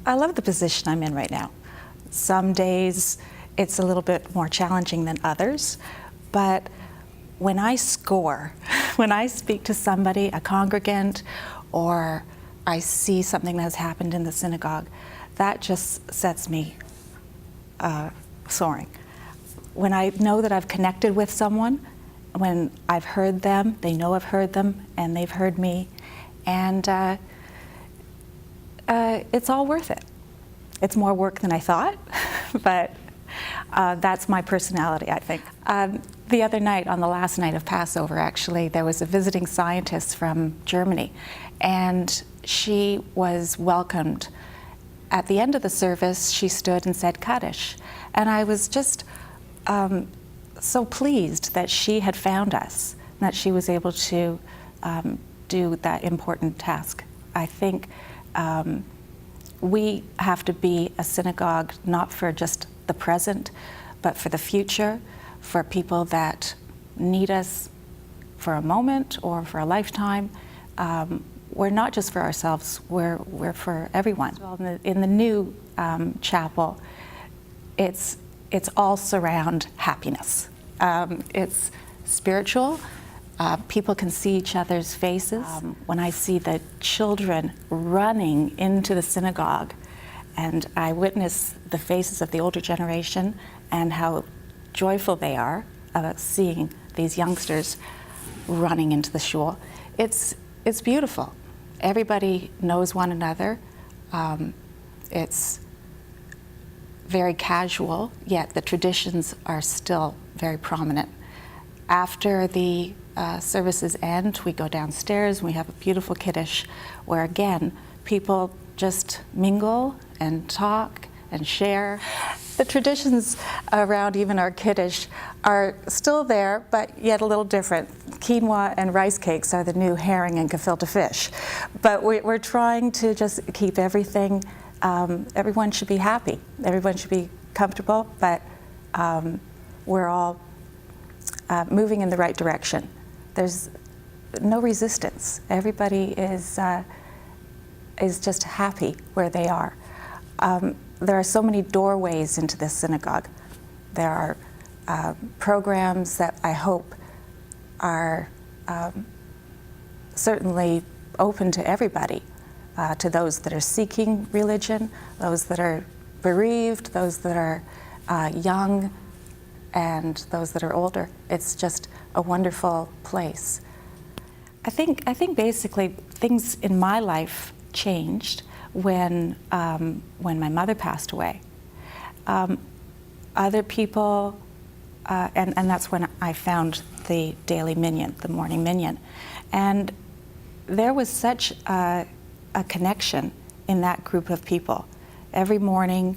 I love the position I'm in right now. Some days it's a little bit more challenging than others, but when I score, when I speak to somebody, a congregant, or I see something that has happened in the synagogue, that just sets me soaring. When I know that I've connected with someone, when I've heard them, they know I've heard them, and they've heard me, and it's all worth it. It's more work than I thought, but that's my personality, I think. The other night, on the last night of Passover, actually, there was a visiting scientist from Germany, and she was welcomed. At the end of the service, she stood and said Kaddish, and I was just so pleased that she had found us, that she was able to do that important task. I think we have to be a synagogue not for just the present, but for the future, for people that need us for a moment or for a lifetime. We're not just for ourselves, we're for everyone. Well, in the new chapel, it's all surround happiness. It's spiritual. People can see each other's faces. When I see the children running into the synagogue, and I witness the faces of the older generation and how joyful they are about seeing these youngsters running into the shul, it's beautiful. Everybody knows one another. It's very casual, yet the traditions are still very prominent. After the services end, we go downstairs and we have a beautiful Kiddush where, again, people just mingle and talk and share. The traditions around even our Kiddush are still there, but yet a little different. Quinoa and rice cakes are the new herring and gefilte fish. But we're trying to just keep everything, everyone should be happy, everyone should be comfortable, but we're all moving in the right direction. There's no resistance. Everybody is just happy where they are. There are so many doorways into this synagogue. There are programs that I hope are certainly open to everybody, to those that are seeking religion, those that are bereaved, those that are young, and those that are older. It's just a wonderful place. I think basically things in my life changed when my mother passed away. Other people, and that's when I found the daily minyan, the morning minyan, and there was such a connection in that group of people. Every morning,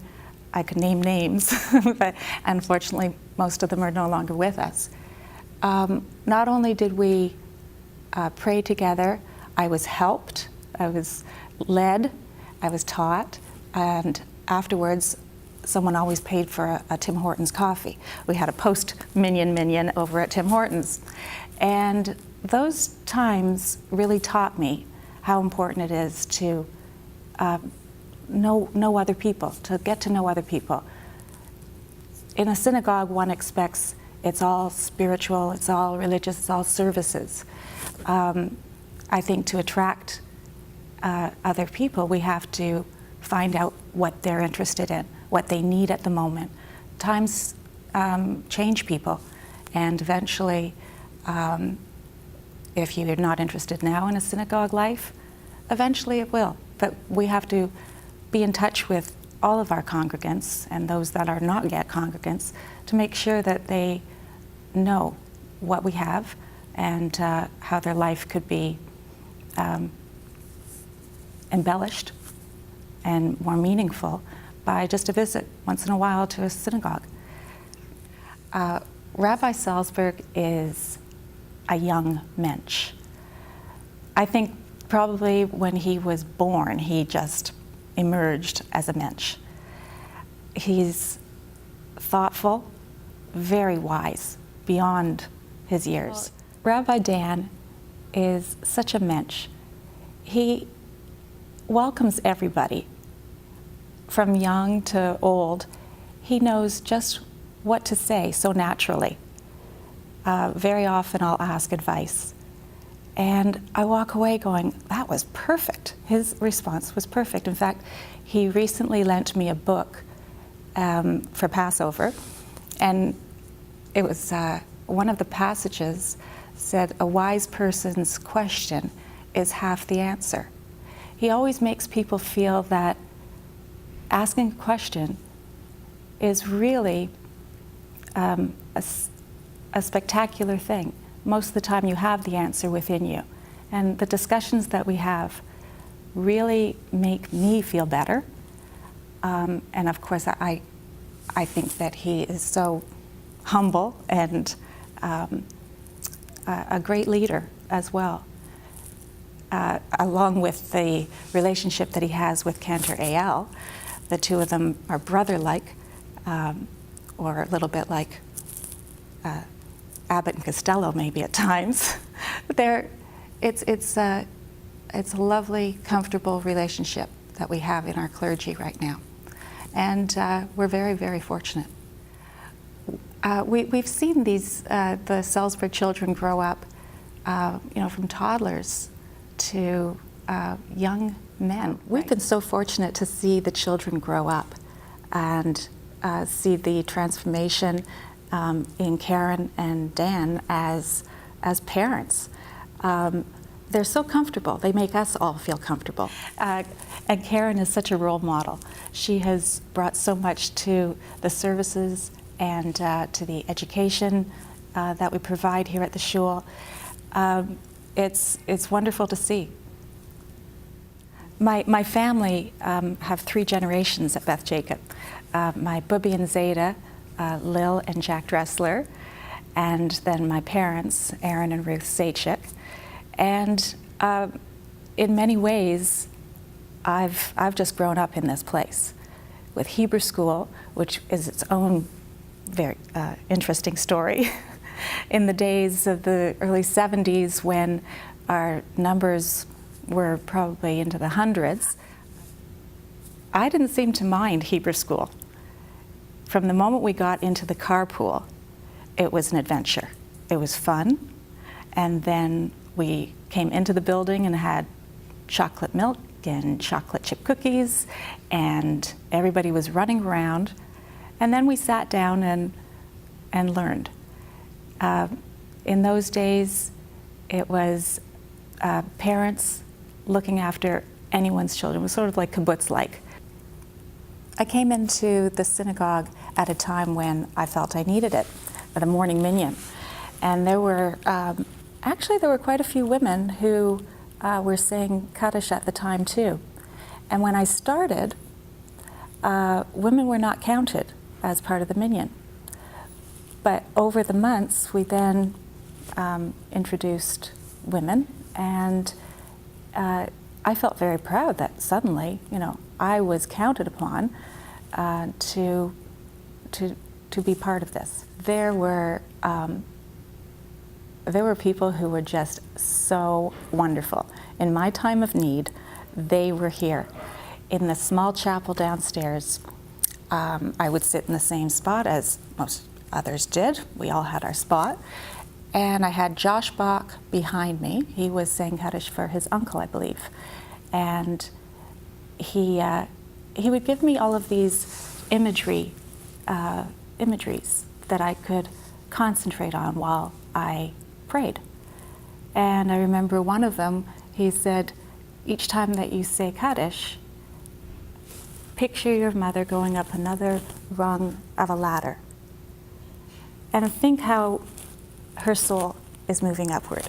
I could name names, but unfortunately, most of them are no longer with us. Not only did we pray together, I was helped, I was led, I was taught, and afterwards, someone always paid for a Tim Hortons coffee. We had a post-minyan over at Tim Hortons. And those times really taught me how important it is to know other people, to get to know other people. In a synagogue, one expects it's all spiritual, it's all religious, it's all services. I think to attract other people, we have to find out what they're interested in, what they need at the moment. Times change people, and eventually, if you're not interested now in a synagogue life, eventually it will. But we have to be in touch with all of our congregants and those that are not yet congregants to make sure that they know what we have and how their life could be embellished and more meaningful by just a visit once in a while to a synagogue. Rabbi Salzberg is a young mensch. I think probably when he was born, he just emerged as a mensch. He's thoughtful, very wise, beyond his years. Rabbi Dan is such a mensch. He welcomes everybody, from young to old. He knows just what to say so naturally. Very often I'll ask advice, and I walk away going, that was perfect. His response was perfect. In fact, he recently lent me a book for Passover, and it was one of the passages said, a wise person's question is half the answer. He always makes people feel that asking a question is really a spectacular thing. Most of the time you have the answer within you. And the discussions that we have really make me feel better. And of course, I think that he is so humble and a great leader as well. Along with the relationship that he has with Cantor A.L., the two of them are brother-like, or a little bit like Abbott and Costello maybe at times. It's a lovely, comfortable relationship that we have in our clergy right now. And we're very, very fortunate. We've seen the Salzburg children grow up, from toddlers to young men. We've been so fortunate to see the children grow up and see the transformation in Karen and Dan as parents. They're so comfortable. They make us all feel comfortable. And Karen is such a role model. She has brought so much to the services and to the education that we provide here at the Shul. It's wonderful to see. My family have 3 generations at Beth Jacob. My Bubby and Zeta, Lil and Jack Dressler, and then my parents, Aaron and Ruth Sachik. And in many ways, I've just grown up in this place with Hebrew school, which is its own very interesting story. In the days of the early 70s, when our numbers were probably into the hundreds, I didn't seem to mind Hebrew school. From the moment we got into the carpool, it was an adventure. It was fun, and then we came into the building and had chocolate milk and chocolate chip cookies, and everybody was running around, and then we sat down and learned. In those days, it was parents looking after anyone's children. It was sort of like kibbutz-like. I came into the synagogue at a time when I felt I needed it, the morning minyan. And there were, actually there were quite a few women who were saying Kaddish at the time too. And when I started, women were not counted as part of the minyan. But over the months, we then introduced women, and I felt very proud that suddenly, I was counted upon to be part of this. There were people who were just so wonderful. In my time of need, they were here. In the small chapel downstairs, I would sit in the same spot as most others did. We all had our spot. And I had Josh Bach behind me. He was saying Kaddish for his uncle, I believe. And he would give me all of these imageries that I could concentrate on while I prayed. And I remember one of them, he said, each time that you say Kaddish, picture your mother going up another rung of a ladder. And think how her soul is moving upward.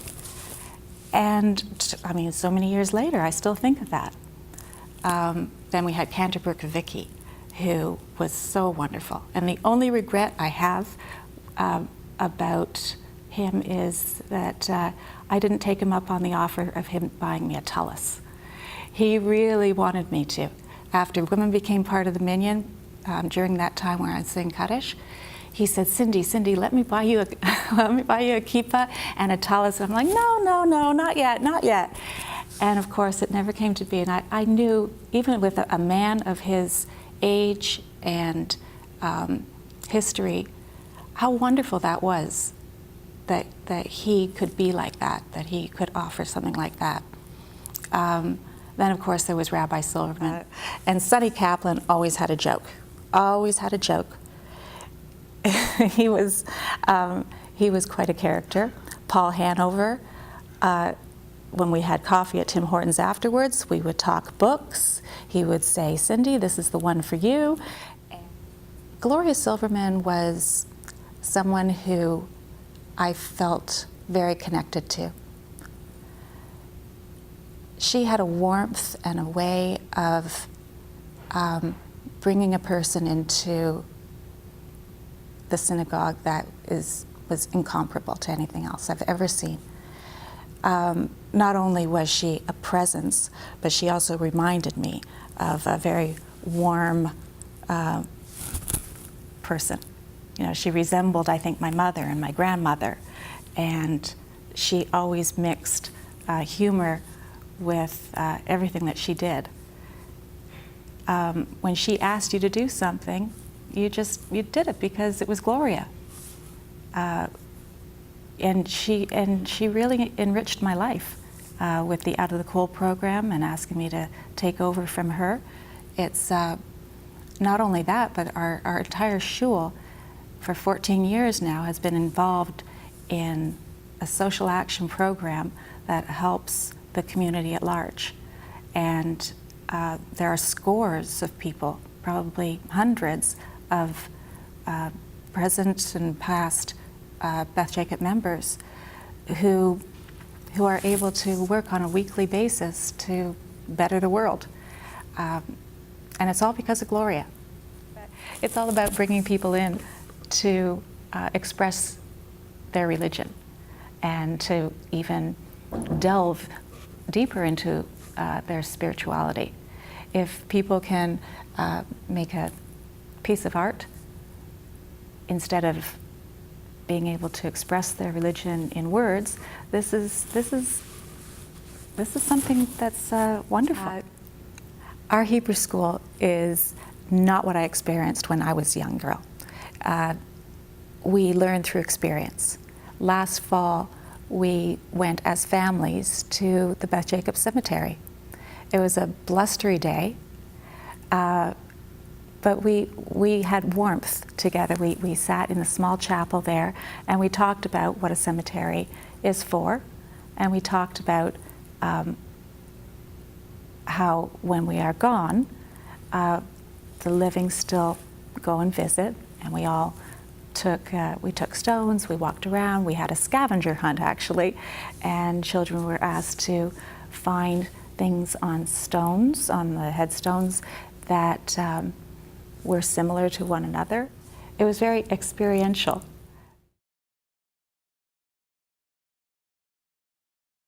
And I mean, so many years later, I still think of that. Then we had Canterbury Vicky, who was so wonderful. And the only regret I have about him is that I didn't take him up on the offer of him buying me a tallis. He really wanted me to. After women became part of the minyan, during that time where I sang Kaddish, he said, Cindy, let me buy you a kippah and a tallis. And I'm like, no, not yet. And of course, it never came to be. And I knew, even with a man of his age and history, how wonderful that was, that he could be like that he could offer something like that. Then, of course, there was Rabbi Silverman. And Sonny Kaplan always had a joke, always had a joke. He was quite a character. Paul Hanover, when we had coffee at Tim Hortons afterwards, we would talk books. He would say, "Cindy, this is the one for you." Gloria Silverman was someone who I felt very connected to. She had a warmth and a way of bringing a person into the synagogue that was incomparable to anything else I've ever seen. Not only was she a presence, but she also reminded me of a very warm person. You know, she resembled, I think, my mother and my grandmother, and she always mixed humor with everything that she did. When she asked you to do something, you did it because it was Gloria. And she really enriched my life with the Out of the Cold program and asking me to take over from her. It's not only that, but our entire Shul for 14 years now has been involved in a social action program that helps the community at large. And there are scores of people, probably hundreds of present and past Beth Jacob members who are able to work on a weekly basis to better the world. And it's all because of Gloria. It's all about bringing people in to express their religion and to even delve deeper into their spirituality. If people can make a piece of art instead of being able to express their religion in words, this is something that's wonderful. Our Hebrew school is not what I experienced when I was a young girl. We learn through experience. Last fall, we went as families to the Beth Jacob Cemetery. It was a blustery day, but we had warmth together. We sat in the small chapel there, and we talked about what a cemetery is for, and we talked about how when we are gone, the living still go and visit, and we all took stones, we walked around, we had a scavenger hunt actually, and children were asked to find things on stones, on the headstones that were similar to one another. It was very experiential.